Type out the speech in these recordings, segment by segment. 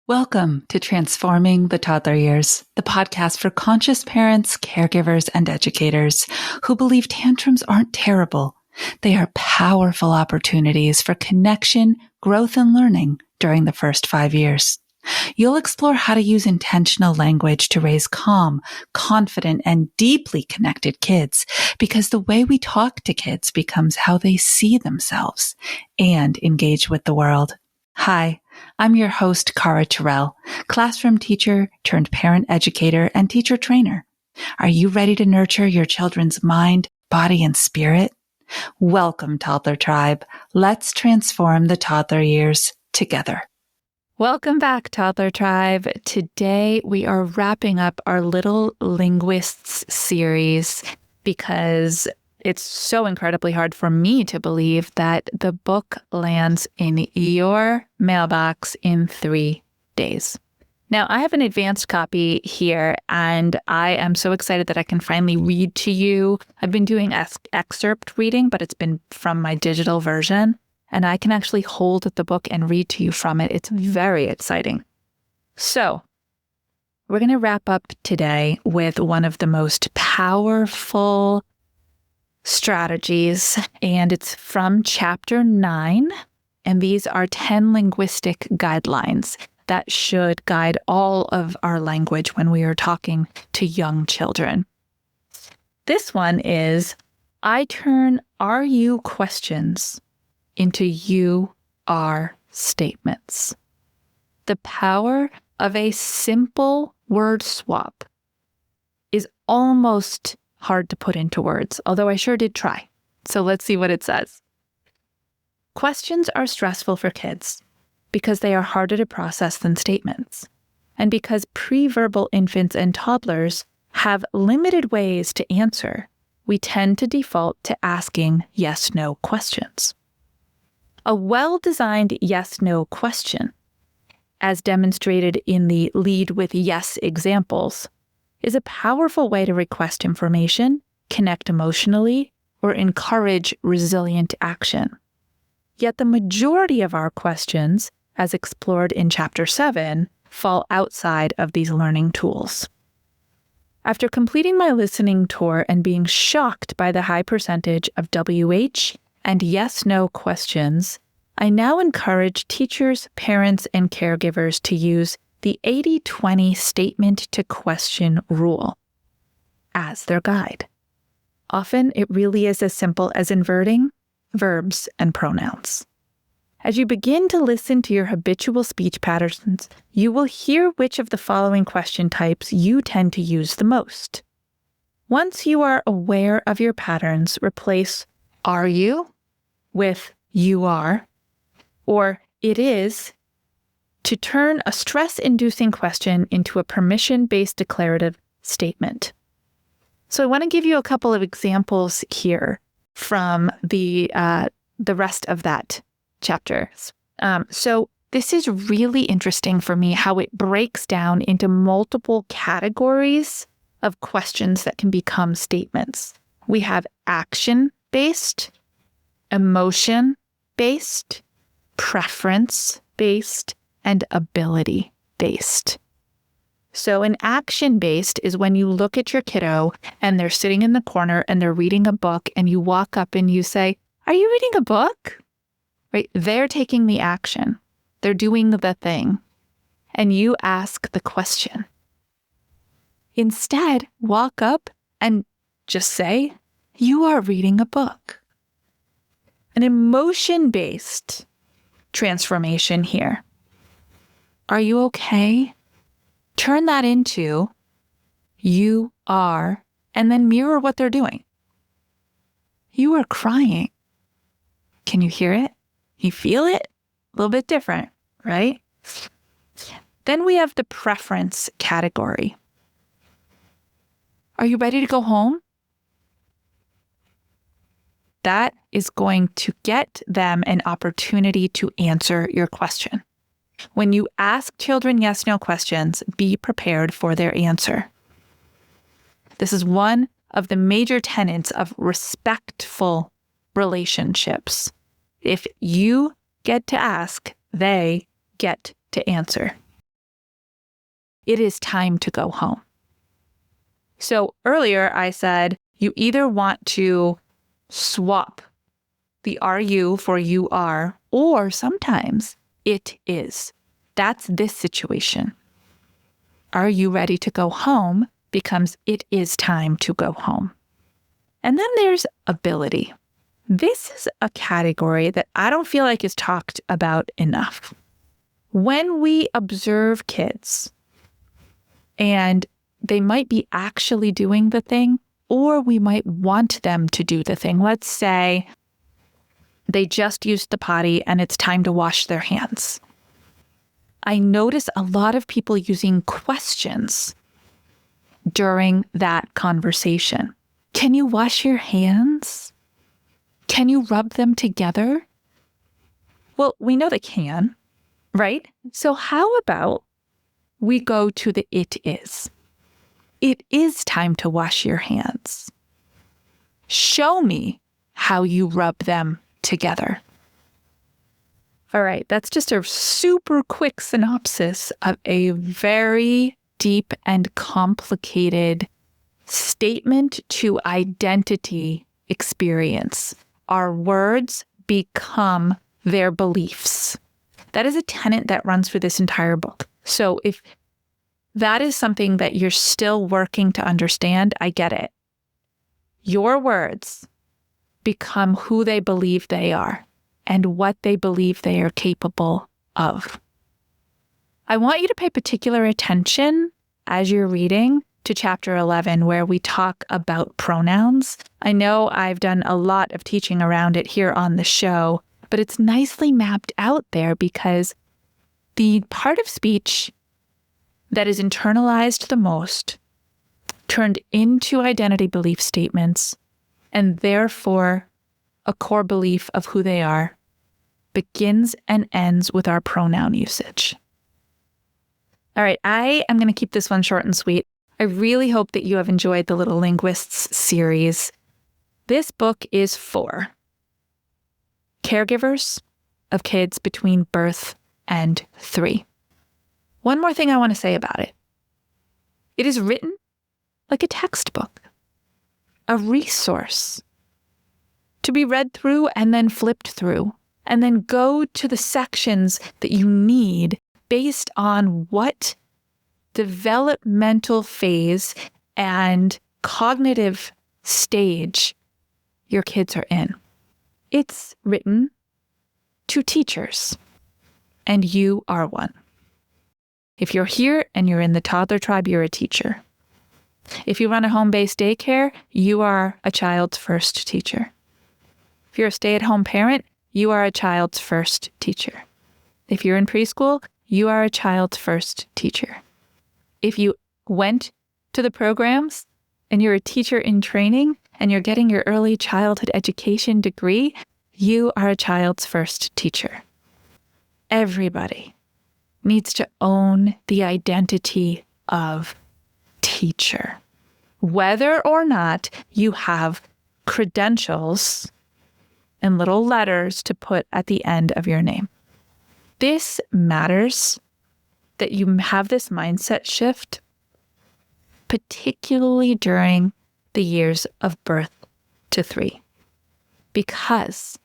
Welcome to Transforming the Toddler Years, the podcast for conscious parents, caregivers, and educators who believe tantrums aren't terrible. They are powerful opportunities for connection, growth, and learning during the first 5 years. You'll explore how to use intentional language to raise calm, confident, and deeply connected kids, because the way we talk to kids becomes how they see themselves and engage with the world. Hi, I'm your host, Cara Terrell, classroom teacher turned parent educator and teacher trainer. Are you ready to nurture your children's mind, body, and spirit? Welcome, Toddler Tribe. Let's transform the toddler years together. Welcome back, Toddler Tribe. Today we are wrapping up our Little Linguists series because it's so incredibly hard for me to believe that the book lands in your mailbox in 3 days. Now, I have an advanced copy here, and I am so excited that I can finally read to you. I've been doing excerpt reading, but it's been from my digital version, and I can actually hold the book and read to you from it. It's very exciting. So, we're going to wrap up today with one of the most powerful strategies, and it's from chapter 9, and these are 10 linguistic guidelines that should guide all of our language when we are talking to young children. This one is, I turn "are you" questions into "you are" statements. The power of a simple word swap is almost hard to put into words, although I sure did try. So let's see what it says. Questions are stressful for kids because they are harder to process than statements, and because pre-verbal infants and toddlers have limited ways to answer, we tend to default to asking yes-no questions. A well-designed yes-no question, as demonstrated in the lead with yes examples, is a powerful way to request information, connect emotionally, or encourage resilient action. Yet the majority of our questions, as explored in Chapter 7, fall outside of these learning tools. After completing my listening tour and being shocked by the high percentage of WH and yes-no questions, I now encourage teachers, parents, and caregivers to use the 80-20 statement to question rule as their guide. Often it really is as simple as inverting verbs and pronouns. As you begin to listen to your habitual speech patterns, you will hear which of the following question types you tend to use the most. Once you are aware of your patterns, replace "are you" with "you are" or "it is" to turn a stress-inducing question into a permission-based declarative statement. So I want to give you a couple of examples here from the rest of that chapter. So this is really interesting for me, how it breaks down into multiple categories of questions that can become statements. We have action-based, emotion-based, preference-based, and ability-based. So an action-based is when you look at your kiddo and they're sitting in the corner and they're reading a book and you walk up and you say, "Are you reading a book?" Right? They're taking the action. They're doing the thing. And you ask the question. Instead, walk up and just say, "You are reading a book." An emotion-based transformation here. "Are you okay?" Turn that into "you are," and then mirror what they're doing. "You are crying." Can you hear it? You feel it? A little bit different, right? Then we have the preference category. "Are you ready to go home?" That is going to get them an opportunity to answer your question. When you ask children yes-no questions, be prepared for their answer. This is one of the major tenets of respectful relationships. If you get to ask, they get to answer. it is time to go home. So earlier I said you either want to swap the are you for you are, or sometimes it is. That's this situation. Are you ready to go home becomes it is time to go home. And then there's ability. This is a category that I don't feel like is talked about enough. When we observe kids and they might be actually doing the thing, or we might want them to do the thing. Let's say they just used the potty and it's time to wash their hands. I notice a lot of people using questions during that conversation. Can you wash your hands? Can you rub them together? Well, we know they can, right? So how about we go to the it is? It is time to wash your hands. Show me how you rub them together. All right, that's just a super quick synopsis of a very deep and complicated statement to identity experience. Our words become their beliefs. That is a tenet that runs through this entire book. So if that is something that you're still working to understand, I get it. Your words become who they believe they are and what they believe they are capable of. I want you to pay particular attention as you're reading to chapter 11, where we talk about pronouns. I know I've done a lot of teaching around it here on the show, but it's nicely mapped out there because the part of speech that is internalized the most, turned into identity belief statements, and therefore a core belief of who they are, begins and ends with our pronoun usage. All right, I am going to keep this one short and sweet. I really hope that you have enjoyed the Little Linguists series. This book is for caregivers of kids between birth and 3. One more thing I want to say about it. It is written like a textbook, a resource to be read through and then flipped through, and then go to the sections that you need based on what developmental phase and cognitive stage your kids are in. It's written to teachers, and you are one. If you're here and you're in the toddler tribe, you're a teacher. If you run a home-based daycare, you are a child's first teacher. If you're a stay-at-home parent, you are a child's first teacher. If you're in preschool, you are a child's first teacher. If you went to the programs and you're a teacher in training and you're getting your early childhood education degree, you are a child's first teacher. Everybody needs to own the identity of teacher, whether or not you have credentials and little letters to put at the end of your name. This matters that you have this mindset shift, particularly during the years of birth to 3, because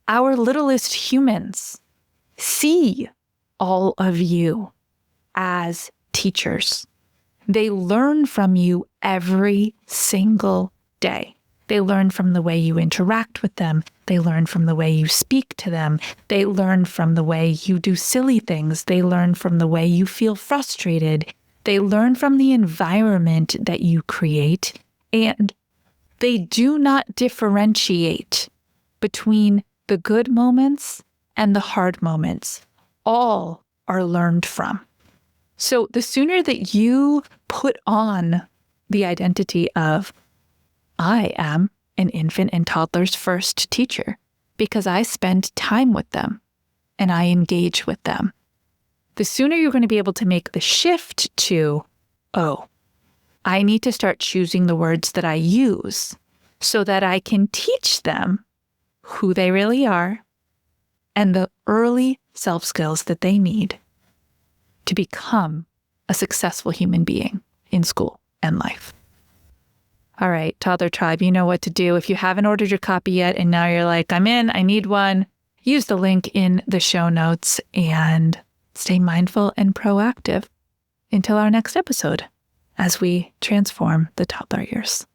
our littlest humans see all of you as teachers. They learn from you every single day. They learn from the way you interact with them. They learn from the way you speak to them. They learn from the way you do silly things. They learn from the way you feel frustrated. They learn from the environment that you create. And they do not differentiate between the good moments and the hard moments. All are learned from. So the sooner that you put on the identity of, I am an infant and toddler's first teacher because I spend time with them and I engage with them, the sooner you're going to be able to make the shift to, oh, I need to start choosing the words that I use so that I can teach them who they really are and the early self skills that they need to become a successful human being in school and life. All right, Toddler Tribe, you know what to do. If you haven't ordered your copy yet and now you're like, I'm in, I need one, use the link in the show notes and stay mindful and proactive until our next episode as we transform the toddler years.